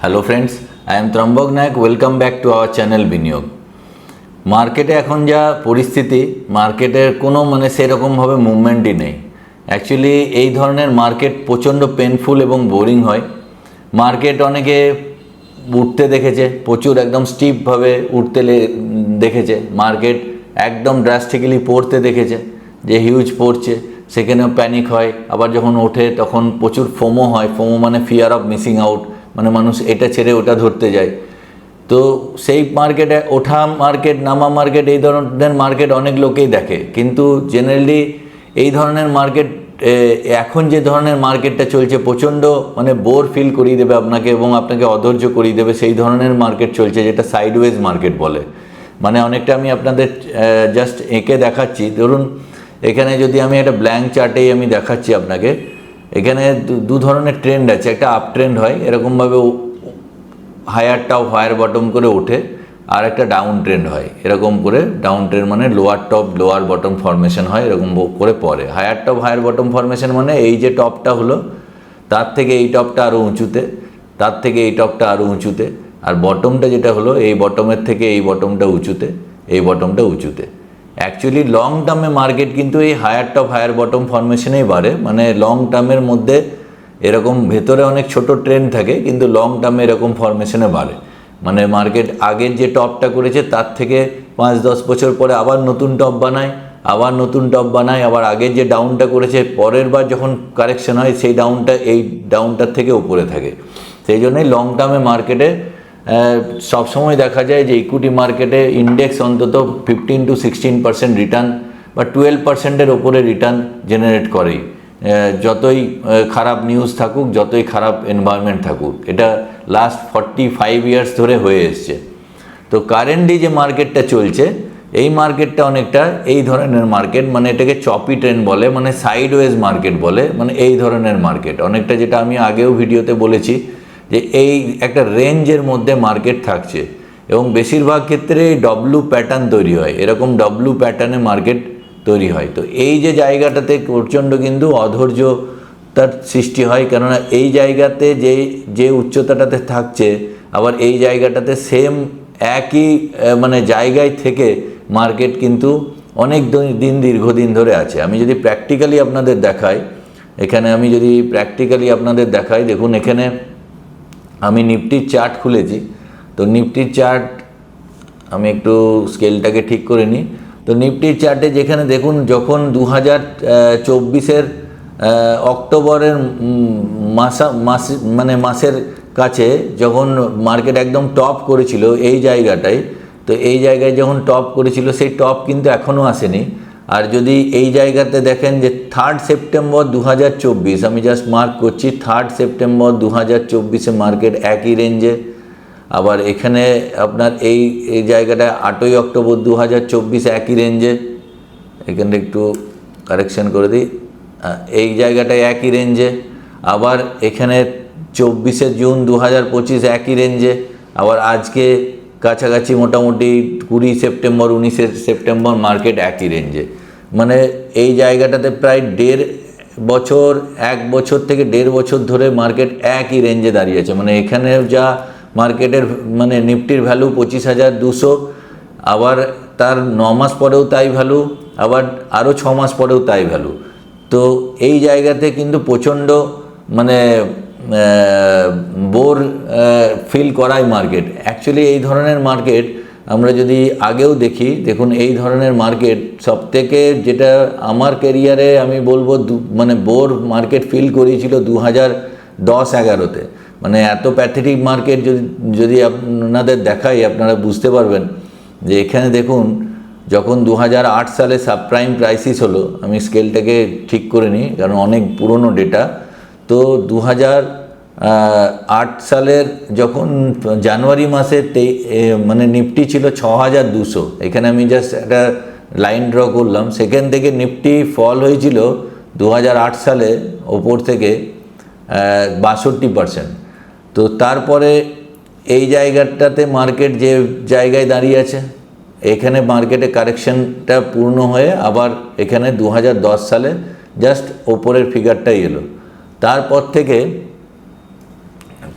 Hello friends, I am Trambak Nayak. Welcome back to our channel বিনিয়োগ। মার্কেটে এখন যা পরিস্থিতি, মার্কেটের কোনো সেরকমভাবে মুভমেন্টই নেই। অ্যাকচুয়ালি এই ধরনের মার্কেট প্রচণ্ড পেনফুল এবং বোরিং হয়। মার্কেট অনেকে উঠতে দেখেছে, প্রচুর একদম স্টিপভাবে উঠতে দেখেছে। মার্কেট একদম ড্রাস্টিক্যালি পড়তে দেখেছে, যে হিউজ পড়ছে, সেখানেও প্যানিক হয়। আবার যখন ওঠে তখন প্রচুর ফোমো হয়। ফোমো মানে ফিয়ার অফ মিসিং আউট, মানুষ এটা ছেড়ে ওটা ধরতে যায়। তো সেই মার্কেটে ওঠা মার্কেট, নামা মার্কেট, এই ধরনের মার্কেট অনেক লোকেই দেখে। কিন্তু জেনারেলি এই ধরনের মার্কেট, এখন যে ধরনের মার্কেটটা চলছে, প্রচণ্ড বোর ফিল করিয়ে দেবে আপনাকে এবং আপনাকে অধৈর্য করিয়ে দেবে। সেই ধরনের মার্কেট চলছে, যেটা সাইডওয়েজ মার্কেট বলে। অনেকটা আমি আপনাদের জাস্ট এঁকে দেখাচ্ছি। ধরুন এখানে যদি আমি একটা ব্ল্যাঙ্ক চার্টেই আমি দেখাচ্ছি আপনাকে, এখানে দু ধরনের ট্রেন্ড আছে। একটা আপ ট্রেন্ড হয়, এরকমভাবে হায়ার টপ হায়ার বটম করে ওঠে, আর একটা ডাউন ট্রেন্ড হয়, এরকম করে। ডাউন ট্রেন্ড মানে lower top lower bottom formation হয়, এরকম করে পড়ে। Higher top higher bottom formation মানে এই যে টপটা হলো, তার থেকে এই টপটা আরও উঁচুতে, তার থেকে এই টপটা আরও উঁচুতে, আর বটমটা যেটা হলো এই বটমের থেকে এই বটমটা উঁচুতে, এই বটমটা উঁচুতে। অ্যাকচুয়ালি লং টার্মে মার্কেট কিন্তু এই হায়ার টপ হায়ার বটম ফরমেশনেই বাড়ে। লং টার্মের মধ্যে এরকম ভেতরে অনেক ছোট ট্রেন্ড থাকে, কিন্তু লং টার্মে এরকম ফরমেশনে বাড়ে। মার্কেট আগের যে টপটা করেছে তার থেকে 5-10 বছর পরে আবার নতুন টপ বানায়, আবার নতুন টপ বানায়, আবার আগের যে ডাউনটা করেছে পরের বার যখন কারেকশন হয় সেই ডাউনটা এই ডাউনটার থেকে উপরে থাকে। সেই জন্যই লং টার্মে মার্কেটে সবসময় দেখা যায় যে ইকুইটি মার্কেটে ইন্ডেক্স অন্তত 15-16% রিটার্ন বা 12%-এর ওপরে রিটার্ন জেনারেট করেই, যতই খারাপ নিউজ থাকুক, যতই খারাপ এনভায়রনমেন্ট থাকুক। এটা লাস্ট 45 ইয়ার্স ধরে হয়ে এসছে। তো কারেন্টলি যে মার্কেটটা চলছে, এই মার্কেটটা অনেকটা এই ধরনের মার্কেট, এটাকে চপি ট্রেন্ড বলে, সাইডওয়েজ মার্কেট বলে। এই ধরনের মার্কেট অনেকটা, যেটা আমি আগেও ভিডিওতে বলেছি, যে এই একটা রেঞ্জের মধ্যে মার্কেট থাকছে এবং বেশিরভাগ ক্ষেত্রে ডব্লু প্যাটার্ন তৈরি হয়, এরকম ডব্লু প্যাটার্নে মার্কেট তৈরি হয়। তো এই যে জায়গাটাতে প্রচণ্ড কিন্তু অধৈর্যতার সৃষ্টি হয়, কেননা এই জায়গাতে যে উচ্চতাটাতে থাকছে, আবার এই জায়গাটাতে সেম একই জায়গায় থেকে মার্কেট কিন্তু অনেক দীর্ঘদিন ধরে আছে। আমি যদি প্র্যাকটিক্যালি আপনাদের দেখাই, দেখুন এখানে আমি নিফটির চার্ট খুলেছি। তো নিফটির চার্ট আমি একটু স্কেলটাকে ঠিক করে নিই। তো নিফটির চার্টে যেখানে দেখুন, যখন 2024-এর অক্টোবরের মাসের কাছে যখন মার্কেট একদম টপ করেছিল এই জায়গাটায়, তো এই জায়গায় যখন টপ করেছিল, সেই টপ কিন্তু এখনও আসেনি। আর যদি এই জায়গাতে দেখেন যে 3 সেপ্টেম্বর 2024, আমি জাস্ট মার্ক করছি, 3 সেপ্টেম্বর 2024-এ মার্কেট একই রেঞ্জে। আবার এখানে আপনার এই জায়গাটা 8ই অক্টোবর 2024 একই রেঞ্জে। এখানে একটু কারেকশন করে দিই, এই জায়গাটায় একই রেঞ্জে। আবার এখানে 24শে জুন 2025 একই রেঞ্জে। আবার আজকে কাছাকাছি মোটামুটি 20 সেপ্টেম্বর 19 সেপ্টেম্বর মার্কেট একই রেঞ্জে। এই জায়গাটাতে প্রায় 1 বছর থেকে 1.5 বছর ধরে মার্কেট একই রেঞ্জে দাঁড়িয়ে আছে। এখানে যা মার্কেটের নিফটির ভ্যালু 25,200, আবার তার 9 মাস পরেও তাই ভ্যালু, আবার আরও 6 মাস পরেও তাই ভ্যালু। তো এই জায়গাতে কিন্তু প্রচণ্ড বোর ফিল করায় মার্কেট। অ্যাকচুয়ালি এই ধরনের মার্কেট আমরা যদি আগেও দেখুন এই ধরনের মার্কেট সবথেকে, যেটা আমার ক্যারিয়ারে আমি বলবো বোর মার্কেট ফিল করিয়েছিল 2010-11-তে। এত প্যাথেটিক মার্কেট যদি আপনাদের দেখাই, আপনারা বুঝতে পারবেন যে এখানে দেখুন, যখন 2008 সালে সাবপ্রাইম ক্রাইসিস হলো, আমি স্কেলটাকে ঠিক করে নিই কারণ অনেক পুরনো ডেটা। তো 2008 সালের যখন জানুয়ারি মাসে নিফটি ছিল 6,200, এখানে আমি জাস্ট একটা লাইন ড্র করলাম। সেখান থেকে নিফটি ফল হয়েছিল 2008 সালে ওপর থেকে 62%। তো তারপরে এই জায়গাটাতে মার্কেট যে জায়গায় দাঁড়িয়ে আছে, এখানে মার্কেটে কারেকশনটা পূর্ণ হয়ে আবার এখানে 2010 সালে জাস্ট ওপরের ফিগারটাই এলো। তারপর থেকে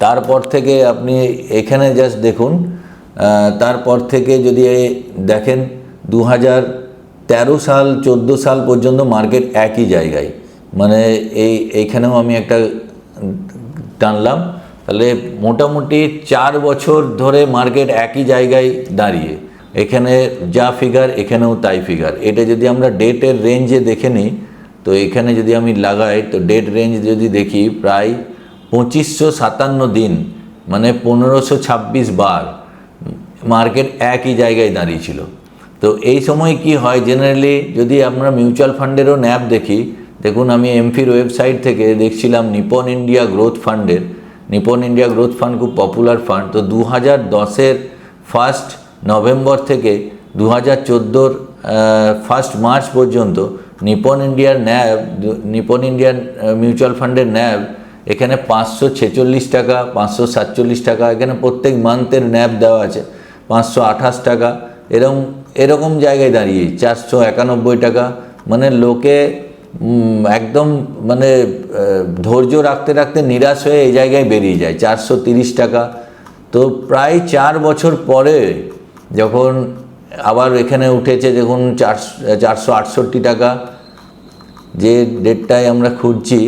তারপর থেকে আপনি এখানে জাস্ট দেখুন, তারপর থেকে যদি দেখেন 2013 সাল 14 সাল পর্যন্ত মার্কেট একই জায়গায়, মানে এইখানেও আমি একটা টানলাম, তাহলে মোটামুটি 4 বছর ধরে মার্কেট একই জায়গায় দাঁড়িয়ে, এখানে যা ফিগার এখানেও তাই ফিগার। এটা যদি আমরা ডেটের রেঞ্জে দেখে নিই, তো এখানে যদি আমি লাগাই, তো ডেট রেঞ্জ যদি দেখি প্রায় 2557 দিন, মানে 1526 বার মার্কেট একই জায়গায় দাঁড়িয়েছিল। তো এই সময় কি হয়, জেনারেলি যদি আমরা মিউচুয়াল ফান্ডেরও ন্যাব দেখি, দেখুন আমি এমফির ওয়েবসাইট থেকে দেখছিলাম নিপন ইন্ডিয়া গ্রোথ ফান্ডের, নিপন ইন্ডিয়া গ্রোথ ফান্ড খুব পপুলার ফান্ড। তো 2010-এর 1 নভেম্বর থেকে 2014-র 1 মার্চ পর্যন্ত নিপন ইন্ডিয়ার ন্যাব, নিপন ইন্ডিয়ান মিউচুয়াল ফান্ডের ন্যাব এখানে 546 টাকা, 547 টাকা, এখানে প্রত্যেক মান্থের ন্যাব দেওয়া আছে, 528 টাকা, এরকম জায়গায় দাঁড়িয়ে 491 টাকা। মানে লোকে একদম মানে ধৈর্য রাখতে রাখতে নিরাশ হয়ে এই জায়গায় বেরিয়ে যায়। 430 টাকা। তো প্রায় 4 বছর পরে যখন আবার এখানে উঠেছে, দেখুন 468 টাকা, যে ডেটটায় আমরা খুঁজছি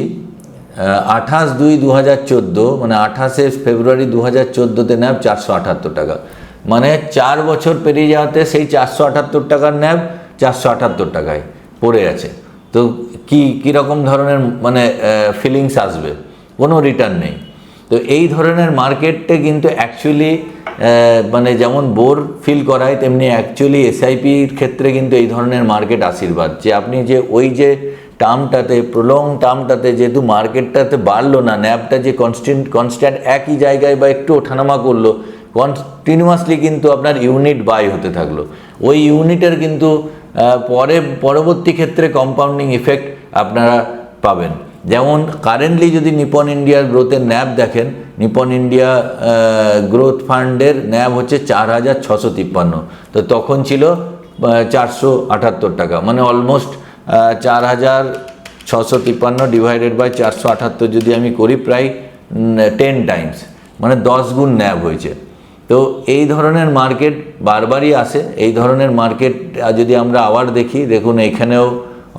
28/2/2014, মানে 28 ফেব্রুয়ারি 2014-তে ন্যাব 478 টাকা। মানে 4 বছর পেরিয়ে যাওয়াতে সেই 478 টাকার ন্যাব 478 টাকায় পড়ে আছে। তো কীরকম ধরনের মানে ফিলিংস আসবে, কোনো রিটার্ন নেই। তো এই ধরনের মার্কেটে কিন্তু অ্যাকচুয়ালি মানে যেমন বোর ফিল করায়, তেমনি অ্যাকচুয়ালি এসআইপির ক্ষেত্রে কিন্তু এই ধরনের মার্কেট আশীর্বাদ, যে আপনি যে ওই যে টার্মটাতে, প্রলং টার্মটাতে যেহেতু মার্কেটটাতে বাড়লো না, ন্যাবটা যে কনস্ট্যান্ট একই জায়গায় বা একটু ওঠানামা করলো, কন্টিনিউয়াসলি কিন্তু আপনার ইউনিট বাই হতে থাকলো। ওই ইউনিটের কিন্তু পরবর্তী ক্ষেত্রে কম্পাউন্ডিং ইফেক্ট আপনারা পাবেন। যেমন কারেন্টলি যদি নিপন ইন্ডিয়ার গ্রোথের ন্যাব দেখেন, নিপন ইন্ডিয়া গ্রোথ ফান্ডের ন্যাব হচ্ছে 4653, তো তখন ছিল 478 টাকা, মানে অলমোস্ট 4653 ডিভাইডেড বাই 478 যদি আমি করি, প্রায় 10 টাইমস, মানে 10 গুণ ন্যাব হয়েছে। তো এই ধরনের মার্কেট বারবারই আসে। এই ধরনের মার্কেট যদি আমরা আবার দেখি, দেখুন এখানেও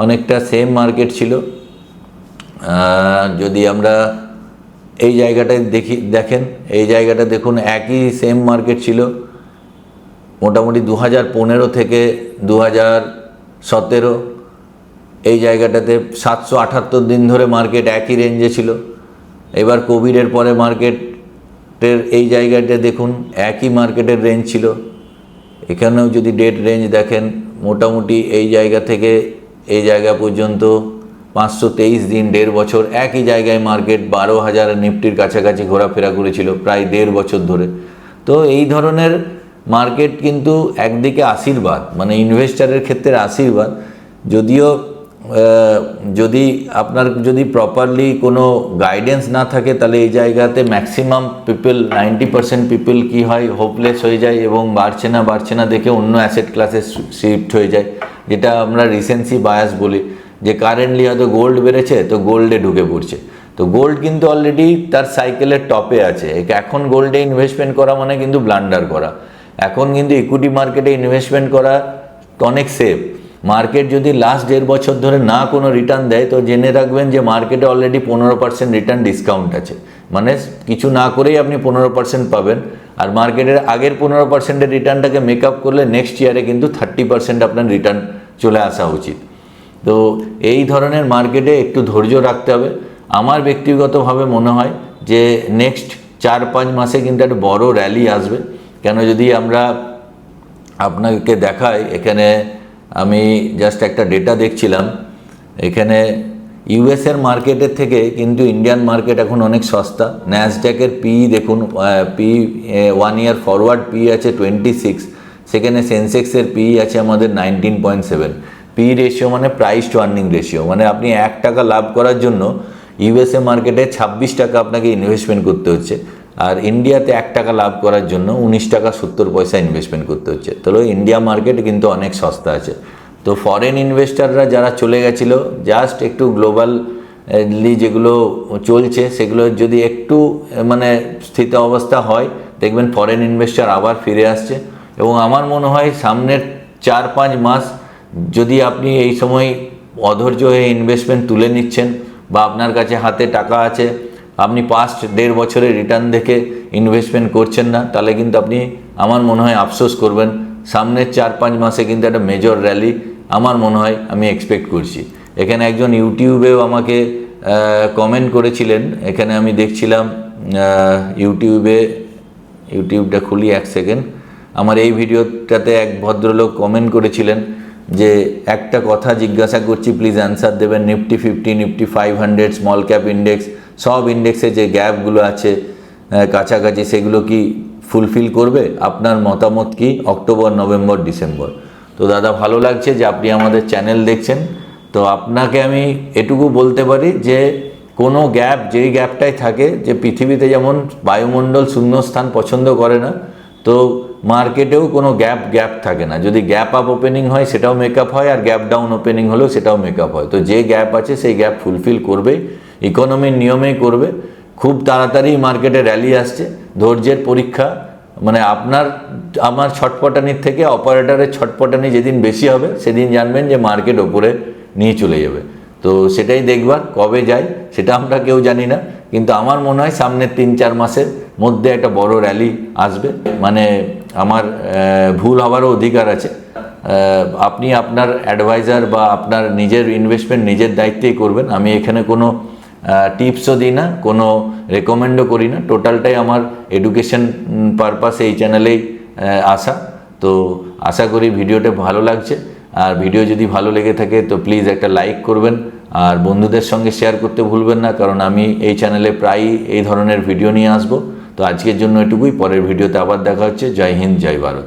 অনেকটা সেম মার্কেট ছিল। যদি আমরা এই জায়গাটায় দেখেন, এই জায়গাটা দেখুন একই সেম মার্কেট ছিল মোটামুটি 2015 থেকে 2017, এই জায়গাটাতে 778 দিন ধরে মার্কেট একই রেঞ্জে ছিল। এবার কোভিডের পরে মার্কেটের এই জায়গাটা দেখুন একই মার্কেটের রেঞ্জ ছিল। এখানেও যদি ডেট রেঞ্জ দেখেন, মোটামুটি এই জায়গা থেকে এই জায়গা পর্যন্ত 523 দিন, 1.5 বছর একই জায়গায় মার্কেট 12,000 নিফটির কাছাকাছি ঘোরাফেরা করেছিল প্রায় 1.5 বছর ধরে। তো এই ধরনের মার্কেট কিন্তু একদিকে আশীর্বাদ, মানে ইনভেস্টারের ক্ষেত্রে আশীর্বাদ। যদিও যদি আপনার যদি প্রপারলি কোনো গাইডেন্স না থাকে, তাহলে এই জায়গাতে ম্যাক্সিমাম পিপল, 90% পিপল কি হয়, হোপলেস হয়ে যায় এবং বাড়ছে না দেখে অন্য অ্যাসেট ক্লাসে শিফট হয়ে যায়, যেটা আমরা রিসেন্সি বায়াস বলি। যে কারেন্টলি হয়তো গোল্ড বেড়েছে, তো গোল্ডে ঢুকে পড়ছে। তো গোল্ড কিন্তু অলরেডি তার সাইকেলের টপে আছে। এখন গোল্ডে ইনভেস্টমেন্ট করা মানে কিন্তু ব্লান্ডার করা। এখন কিন্তু ইকুইটি মার্কেটে ইনভেস্টমেন্ট করা অনেক সেফ। মার্কেট যদি লাস্ট 1.5 বছর ধরে না কোনো রিটার্ন দেয়, তো জেনে রাখবেন যে মার্কেটে অলরেডি 15% রিটার্ন ডিসকাউন্ট আছে, মানে কিছু না করেই আপনি 15% পাবেন। আর মার্কেটের আগের 15%-এর রিটার্নটাকে মেকআপ করলে নেক্সট ইয়ারে কিন্তু 30% আপনার রিটার্ন চলে আসা উচিত। তো এই ধরনের মার্কেটে একটু ধৈর্য রাখতে হবে। আমার ব্যক্তিগতভাবে মনে হয় যে নেক্সট 4-5 মাসে কিন্তু একটা বড় র্যালি আসবে। কেন, যদি আমরা আপনাকে দেখাই, এখানে আমি জাস্ট একটা ডেটা দেখছিলাম, এখানে ইউএসের মার্কেটের থেকে কিন্তু ইন্ডিয়ান মার্কেট এখন অনেক সস্তা। ন্যাসড্যাকের পি দেখুন, পি 1 ইয়ার ফরওয়ার্ড পি আছে 26, সেখানে সেন্সেক্সের পি আছে আমাদের 19.7। পি রেশিও মানে প্রাইস টু আর্নিং রেশিও, মানে আপনি 1 টাকা লাভ করার জন্য ইউএসএ মার্কেটে 26 টাকা আপনাকে ইনভেস্টমেন্ট করতে হচ্ছে, আর ইন্ডিয়াতে 1 টাকা লাভ করার জন্য 19 টাকা 70 পয়সা ইনভেস্টমেন্ট করতে হচ্ছে। তাহলে ইন্ডিয়া মার্কেট কিন্তু অনেক সস্তা আছে। তো ফরেন ইনভেস্টাররা যারা চলে গেছিলো, জাস্ট একটু গ্লোবাল যেগুলো চলছে সেগুলো যদি একটু মানে স্থিত অবস্থা হয়, দেখবেন ফরেন ইনভেস্টর আবার ফিরে আসছে। এবং আমার মনে হয় সামনের 4-5 মাস যদি আপনি এই সময় অধৈর্য হয়ে ইনভেস্টমেন্ট তুলে নিচ্ছেন বা আপনার কাছে হাতে টাকা আছে, আপনি পাস্ট 1.5 বছরের রিটার্ন দেখে ইনভেস্টমেন্ট করছেন না, তাহলে কিন্তু আপনি আমার মনে হয় আফসোস করবেন। সামনের 4-5 মাসে কিন্তু একটা মেজর র্যালি আমার মনে হয় আমি এক্সপেক্ট করছি। এখানে একজন ইউটিউবেও আমাকে কমেন্ট করেছিলেন, এখানে আমি দেখছিলাম ইউটিউবটা খুলি 1 সেকেন্ড। আমার এই ভিডিওটাতে এক ভদ্রলোক কমেন্ট করেছিলেন যে একটা কথা জিজ্ঞাসা করছি, প্লিজ অ্যান্সার দেবেন। Nifty 50, Nifty 500, small cap index, সব ইন্ডেক্সে যে গ্যাপগুলো আছে কাছাকাছি, সেগুলো কি ফুলফিল করবে? আপনার মতামত কি অক্টোবর, নভেম্বর, ডিসেম্বর? তো দাদা, ভালো লাগছে যে আপনি আমাদের চ্যানেল দেখছেন। তো আপনাকে আমি এটুকু বলতে পারি যে কোনো গ্যাপ, যেই গ্যাপটাই থাকে, যে পৃথিবীতে যেমন বায়ুমণ্ডল শূন্যস্থান পছন্দ করে না, তো মার্কেটেও কোনো গ্যাপ থাকে না। যদি গ্যাপ আপ ওপেনিং হয় সেটাও মেকআপ হয়, আর গ্যাপ ডাউন ওপেনিং হলেও সেটাও মেকআপ হয়। তো যে গ্যাপ আছে সেই গ্যাপ ফুলফিল করবেই, ইকোনমির নিয়মেই করবে। খুব তাড়াতাড়ি মার্কেটে র্যালি আসছে, ধৈর্যের পরীক্ষা। মানে আমার ছটপটানির থেকে অপারেটরের ছটপটানি যেদিন বেশি হবে সেদিন জানবেন যে মার্কেট ওপরে নিয়ে চলে যাবে। তো সেটাই দেখবার, কবে যায় সেটা আমরা কেউ জানি না, কিন্তু আমার মনে হয় সামনের 3-4 মাসের মধ্যে একটা বড় র্যালি আসবে। মানে আমার ভুল হওয়ারও অধিকার আছে। আপনি আপনার অ্যাডভাইজার বা আপনার নিজের ইনভেস্টমেন্ট নিজের দায়িত্বেই করবেন। আমি এখানে কোনো টিপসও দিই না, কোনো রেকমেন্ডও করি না। টোটালটাই আমার এডুকেশন পারপাসে এই চ্যানেলেই আসা। তো আশা করি ভিডিওটা ভালো লাগছে। আর ভিডিও যদি ভালো লেগে থাকে তো প্লিজ একটা লাইক করবেন, আর বন্ধুদের সঙ্গে শেয়ার করতে ভুলবেন না, কারণ আমি এই চ্যানেলে প্রায়ই এই ধরনের ভিডিও নিয়ে আসবো। তো আজকের জন্য এটুকুই, পরের ভিডিওতে আবার দেখা হচ্ছে। জয় হিন্দ, জয় ভারত।